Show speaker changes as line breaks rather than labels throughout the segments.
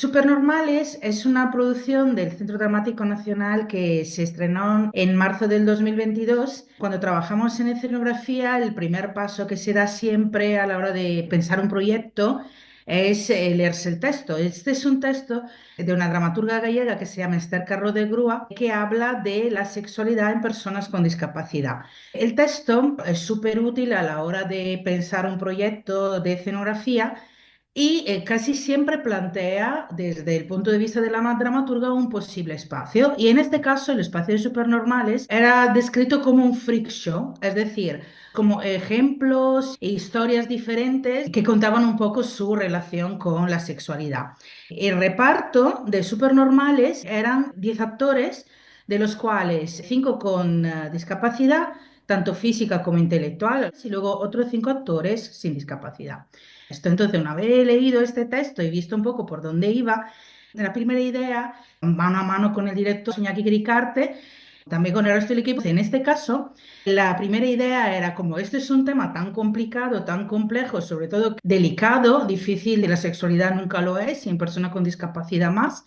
Supernormales es una producción del Centro Dramático Nacional que se estrenó en marzo del 2022. Cuando trabajamos en escenografía, el primer paso que se da siempre a la hora de pensar un proyecto es leerse el texto. Este es un texto de una dramaturga gallega que se llama Esther Carro de Grúa, que habla de la sexualidad en personas con discapacidad. El texto es súper útil a la hora de pensar un proyecto de escenografía y casi siempre plantea desde el punto de vista de la dramaturga un posible espacio. Y en este caso el espacio de Supernormales era descrito como un freak show, es decir, como ejemplos e historias diferentes que contaban un poco su relación con la sexualidad. El reparto de Supernormales eran 10 actores, de los cuales 5 con discapacidad, tanto física como intelectual, y luego otros 5 actores sin discapacidad. Esto entonces, una vez leído este texto y visto un poco por dónde iba, la primera idea, mano a mano con el director Iñaki Gricarte, también con el resto del equipo, en este caso, la primera idea era como este es un tema tan complicado, tan complejo, sobre todo delicado, difícil, de la sexualidad nunca lo es, y en persona con discapacidad más.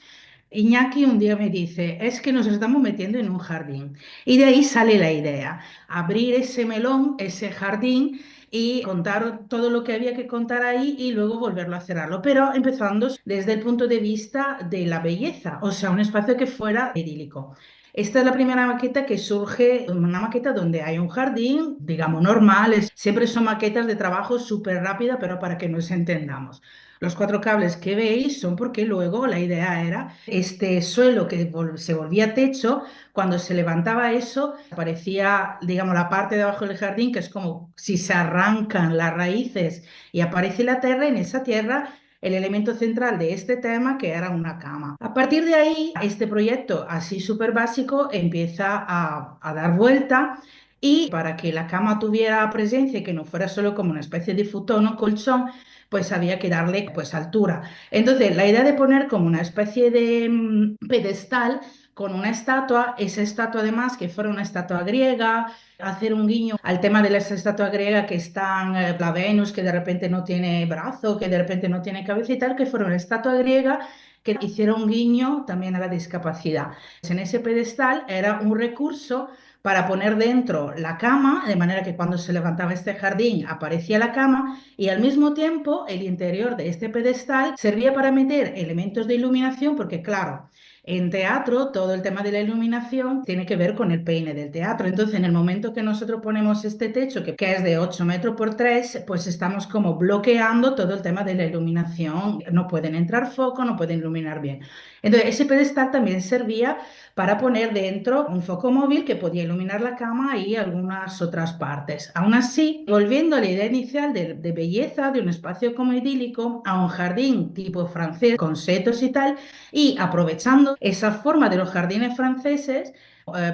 Iñaki un día me dice, es que nos estamos metiendo en un jardín. Y de ahí sale la idea, abrir ese melón, ese jardín y contar todo lo que había que contar ahí y luego volverlo a cerrarlo, pero empezando desde el punto de vista de la belleza, o sea, un espacio que fuera idílico. Esta es la primera maqueta que surge, una maqueta donde hay un jardín, digamos, normal, siempre son maquetas de trabajo súper rápida, pero para que nos entendamos. Los 4 cables que veis son porque luego la idea era este suelo que se volvía techo, cuando se levantaba eso, aparecía, digamos, la parte de abajo del jardín, que es como si se arrancan las raíces y aparece la tierra, y en esa tierra el elemento central de este tema, que era una cama. A partir de ahí, este proyecto, así súper básico, empieza a dar vuelta. Y para que la cama tuviera presencia y que no fuera solo como una especie de futón o colchón, pues había que darle pues altura. Entonces, la idea de poner como una especie de pedestal con una estatua, esa estatua además que fuera una estatua griega, hacer un guiño al tema de la estatua griega que están, la Venus que de repente no tiene brazo, que de repente no tiene cabeza y tal, que fuera una estatua griega que hiciera un guiño también a la discapacidad. En ese pedestal era un recurso para poner dentro la cama, de manera que cuando se levantaba este jardín aparecía la cama, y al mismo tiempo el interior de este pedestal servía para meter elementos de iluminación, porque claro, en teatro, todo el tema de la iluminación tiene que ver con el peine del teatro. Entonces, en el momento que nosotros ponemos este techo, que es de 8 metros por 3, pues estamos como bloqueando todo el tema de la iluminación. No pueden entrar foco, no pueden iluminar bien. Entonces, ese pedestal también servía para poner dentro un foco móvil que podía iluminar la cama y algunas otras partes. Aún así, volviendo a la idea inicial de belleza, de un espacio como idílico, a un jardín tipo francés con setos y tal, y aprovechando esa forma de los jardines franceses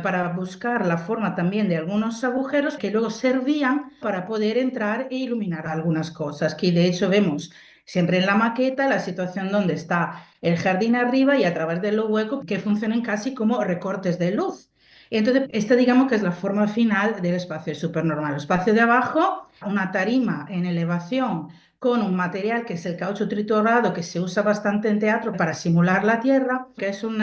para buscar la forma también de algunos agujeros que luego servían para poder entrar e iluminar algunas cosas, que de hecho vemos siempre en la maqueta la situación donde está el jardín arriba y a través de los huecos que funcionan casi como recortes de luz. Entonces, esta digamos que es la forma final del espacio supernormal. El espacio de abajo, una tarima en elevación con un material que es el caucho triturado, que se usa bastante en teatro para simular la tierra, que es un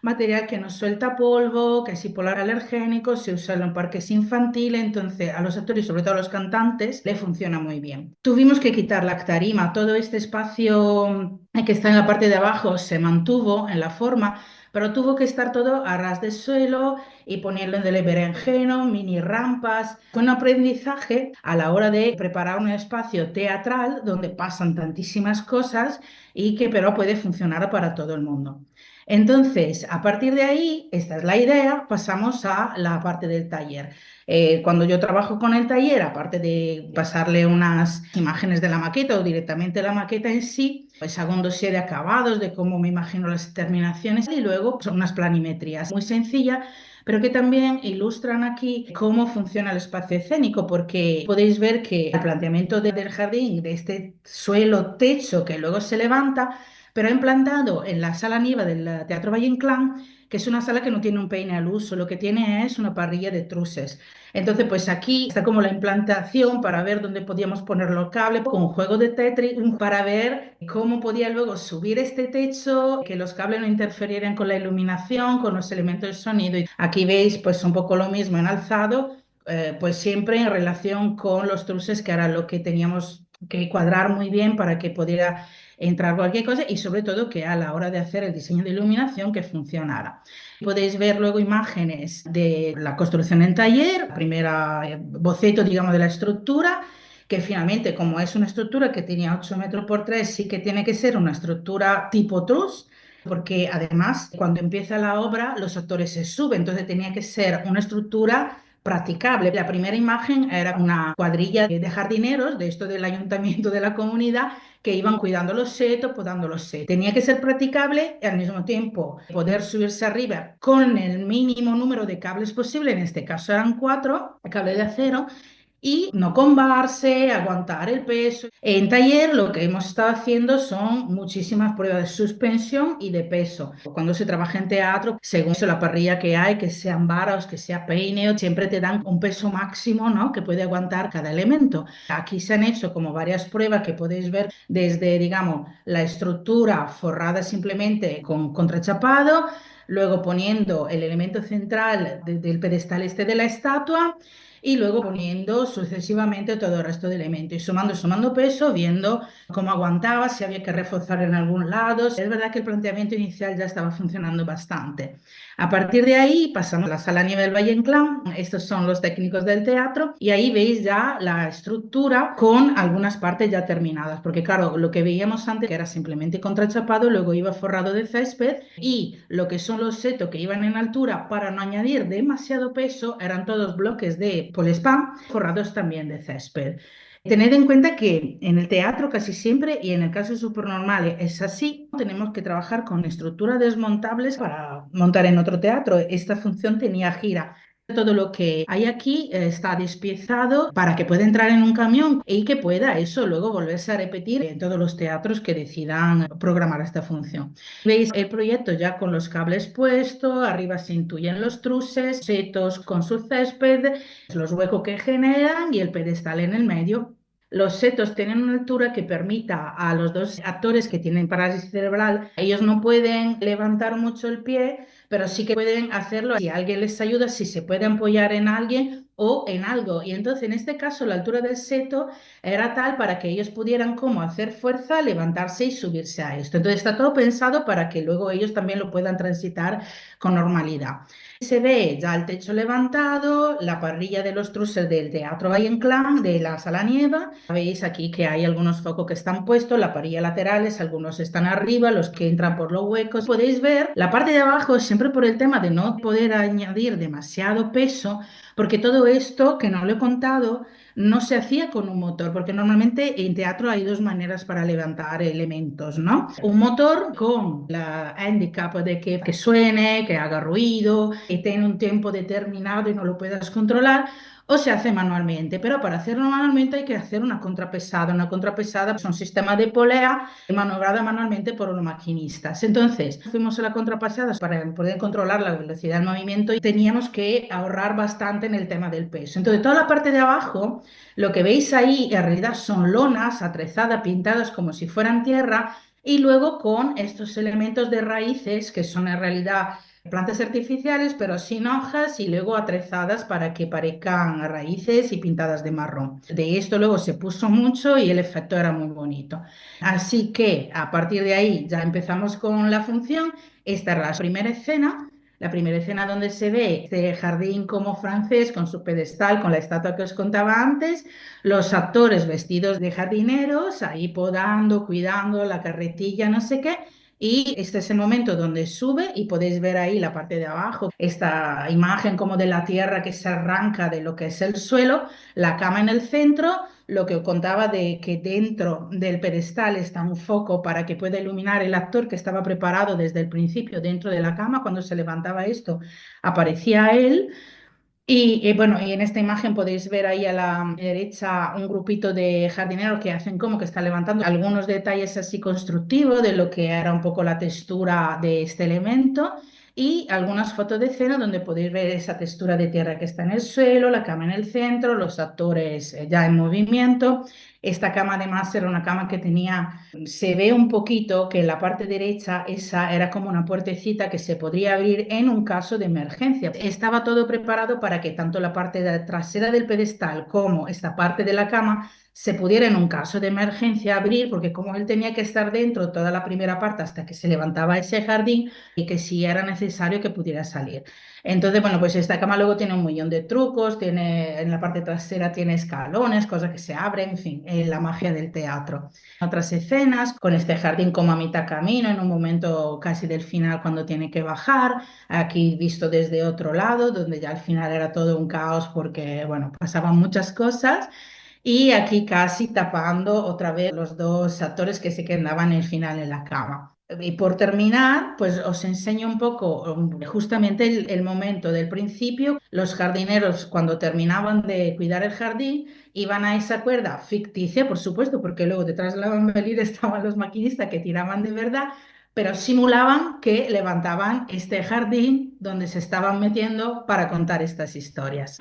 material que no suelta polvo, que es hipoalergénico, se usa en parques infantiles, entonces a los actores, sobre todo a los cantantes, le funciona muy bien. Tuvimos que quitar la tarima, todo este espacio que está en la parte de abajo se mantuvo en la forma, pero tuvo que estar todo a ras de suelo y ponerlo en el berenjeno, mini rampas. Fue un aprendizaje a la hora de preparar un espacio teatral donde pasan tantísimas cosas y que pero puede funcionar para todo el mundo. Entonces, a partir de ahí, esta es la idea, pasamos a la parte del taller. Cuando yo trabajo con el taller, aparte de pasarle unas imágenes de la maqueta o directamente la maqueta en sí, pues hago un dossier de acabados, de cómo me imagino las terminaciones y luego son unas planimetrías muy sencillas, pero que también ilustran aquí cómo funciona el espacio escénico, porque podéis ver que el planteamiento del jardín, de este suelo techo que luego se levanta, pero ha implantado en la sala Niva del Teatro Valle Inclán, que es una sala que no tiene un peine al uso, lo que tiene es una parrilla de truces. Entonces, pues aquí está como la implantación para ver dónde podíamos poner los cables, con un juego de Tetris para ver cómo podía luego subir este techo, que los cables no interferieran con la iluminación, con los elementos de sonido. Y aquí veis pues un poco lo mismo en alzado, pues siempre en relación con los truces, que era lo que teníamos que cuadrar muy bien para que pudiera entrar cualquier cosa y sobre todo que a la hora de hacer el diseño de iluminación que funcionara. Podéis ver luego imágenes de la construcción en taller, primera boceto, digamos, de la estructura, que finalmente, como es una estructura que tenía 8 metros por 3, sí que tiene que ser una estructura tipo trus, porque además cuando empieza la obra los actores se suben, entonces tenía que ser una estructura practicable. La primera imagen era una cuadrilla de jardineros, de esto del ayuntamiento de la comunidad, que iban cuidando los setos, podando los setos. Tenía que ser practicable y al mismo tiempo poder subirse arriba con el mínimo número de cables posible, en este caso eran 4 cables de acero, y no combarse, aguantar el peso. En taller lo que hemos estado haciendo son muchísimas pruebas de suspensión y de peso. Cuando se trabaja en teatro, según la parrilla que hay, que sean varas, que sea peine, siempre te dan un peso máximo, ¿no?, que puede aguantar cada elemento. Aquí se han hecho como varias pruebas que podéis ver desde, digamos, la estructura forrada simplemente con contrachapado, luego poniendo el elemento central del pedestal este de la estatua, y luego poniendo sucesivamente todo el resto de elementos y sumando peso, viendo cómo aguantaba, si había que reforzar en algún lado. Es verdad que el planteamiento inicial ya estaba funcionando bastante. A partir de ahí pasamos a la sala Nivel Valle Inclán. Estos son los técnicos del teatro y ahí veis ya la estructura con algunas partes ya terminadas, porque claro, lo que veíamos antes que era simplemente contrachapado, luego iba forrado de césped, y lo que son los setos que iban en altura para no añadir demasiado peso eran todos bloques de polispán forrados también de césped. Tened en cuenta que en el teatro casi siempre, y en el caso de Supernormales es así, tenemos que trabajar con estructuras desmontables para montar en otro teatro. Esta función tenía gira. Todo lo que hay aquí está despiezado para que pueda entrar en un camión y que pueda eso luego volverse a repetir en todos los teatros que decidan programar esta función. Veis el proyecto ya con los cables puestos, arriba se intuyen los truces, setos con su césped, los huecos que generan y el pedestal en el medio. Los setos tienen una altura que permita a los dos actores que tienen parálisis cerebral, ellos no pueden levantar mucho el pie, pero sí que pueden hacerlo si alguien les ayuda, si se puede apoyar en alguien o en algo. Y entonces en este caso la altura del seto era tal para que ellos pudieran como hacer fuerza, levantarse y subirse a esto. Entonces está todo pensado para que luego ellos también lo puedan transitar con normalidad. Se ve ya el techo levantado, la parrilla de los truces del Teatro Valle Inclán, de la Sala Nieva. Veis aquí que hay algunos focos que están puestos, la parrilla laterales, algunos están arriba, los que entran por los huecos. Podéis ver la parte de abajo, siempre por el tema de no poder añadir demasiado peso, porque todo esto, que no lo he contado, no se hacía con un motor, porque normalmente en teatro hay dos maneras para levantar elementos, ¿no? Un motor con la handicap de que suene, que haga ruido, que tenga un tiempo determinado y no lo puedas controlar, o se hace manualmente, pero para hacerlo manualmente hay que hacer una contrapesada. Una contrapesada es un sistema de polea maniobrada manualmente por los maquinistas. Entonces, fuimos a la contrapesada para poder controlar la velocidad del movimiento y teníamos que ahorrar bastante en el tema del peso. Entonces, toda la parte de abajo, lo que veis ahí, en realidad son lonas atrezadas, pintadas como si fueran tierra, y luego con estos elementos de raíces que son en realidad plantas artificiales, pero sin hojas y luego atrezadas para que parezcan raíces y pintadas de marrón. De esto luego se puso mucho y el efecto era muy bonito. Así que a partir de ahí ya empezamos con la función. Esta es la primera escena donde se ve este jardín como francés con su pedestal, con la estatua que os contaba antes, los actores vestidos de jardineros, ahí podando, cuidando la carretilla, no sé qué. Y este es el momento donde sube y podéis ver ahí la parte de abajo, esta imagen como de la tierra que se arranca de lo que es el suelo, la cama en el centro, lo que os contaba de que dentro del pedestal está un foco para que pueda iluminar el actor que estaba preparado desde el principio dentro de la cama, cuando se levantaba esto, aparecía él. Bueno, y en esta imagen podéis ver ahí a la derecha un grupito de jardineros que hacen como que están levantando algunos detalles así constructivos de lo que era un poco la textura de este elemento y algunas fotos de escena donde podéis ver esa textura de tierra que está en el suelo, la cama en el centro, los actores ya en movimiento. Esta cama además era una cama que tenía, se ve un poquito que en la parte derecha esa era como una puertecita que se podría abrir en un caso de emergencia. Estaba todo preparado para que tanto la parte trasera del pedestal como esta parte de la cama se pudiera en un caso de emergencia abrir, porque como él tenía que estar dentro toda la primera parte hasta que se levantaba ese jardín y que si era necesario que pudiera salir. Entonces, bueno, pues esta cama luego tiene un millón de trucos, tiene en la parte trasera tiene escalones, cosas que se abren, en fin, la magia del teatro. Otras escenas con este jardín como a mitad camino, en un momento casi del final cuando tiene que bajar, aquí visto desde otro lado, donde ya al final era todo un caos porque, bueno, pasaban muchas cosas. Y aquí casi tapando otra vez los dos actores que se quedaban el final en la cama. Y por terminar, pues os enseño un poco justamente el momento del principio. Los jardineros, cuando terminaban de cuidar el jardín, iban a esa cuerda ficticia, por supuesto, porque luego detrás de la bambalina estaban los maquinistas que tiraban de verdad, pero simulaban que levantaban este jardín donde se estaban metiendo para contar estas historias.